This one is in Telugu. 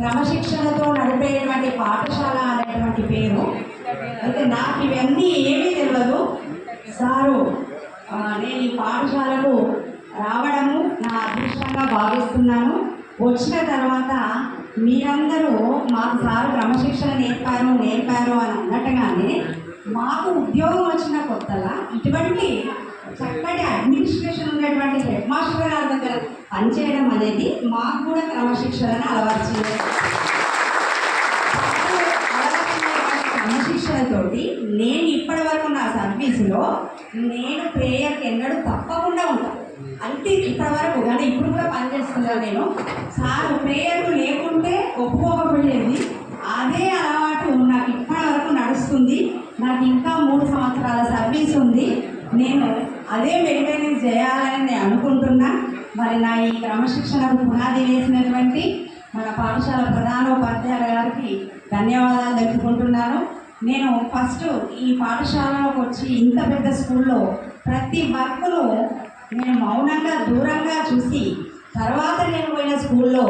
క్రమశిక్షణతో నడిపేటువంటి పాఠశాల అనేటువంటి పేరు. అయితే నాకు ఇవన్నీ ఏమీ తెలియదు. సారు నేను ఈ పాఠశాలకు రావడము నా అదృష్టంగా భావిస్తున్నాను. వచ్చిన తర్వాత మీరందరూ మాకు సారు క్రమశిక్షణ నేర్పారు అని అన్నట్టుగానే మాకు ఉద్యోగం వచ్చిన కొత్తలా ఇటువంటి చక్కటి అడ్మినిస్ట్రేషన్ ఉన్నటువంటి హెడ్ మాస్టర్ గారి దగ్గర పనిచేయడం అనేది మాకు కూడా క్రమశిక్షణను అలవర్చింది. క్రమశిక్షణతోటి నేను ఇప్పటి వరకు నా సర్వీసులో నేను ప్రేయర్కి ఎన్నడూ తప్పకుండా ఉంటాను. అంటే ఇప్పటి వరకు కానీ ఇప్పుడు కూడా పనిచేస్తున్నాను నేను. సార్ ప్రేయర్లు లేకుంటే ఒప్పుకోకపోయేది. అదే అలవాటు నాకు ఇప్పటి వరకు నడుస్తుంది. నాకు ఇంకా 3 సంవత్సరాల సర్వీస్ ఉంది. నేను అదే మెయింటైన్ చేయాలని నేను అనుకుంటున్నా. మరి నా ఈ క్రమశిక్షణకు పునాది వేసినటువంటి మన పాఠశాల ప్రధానోపాధ్యాయుల గారికి ధన్యవాదాలు తెలుపుకుంటున్నాను. నేను ఫస్ట్ ఈ పాఠశాలలోకి వచ్చి ఇంత పెద్ద స్కూల్లో ప్రతి వర్క్ను నేను మౌనంగా దూరంగా చూసి తర్వాత నేను పోయిన స్కూల్లో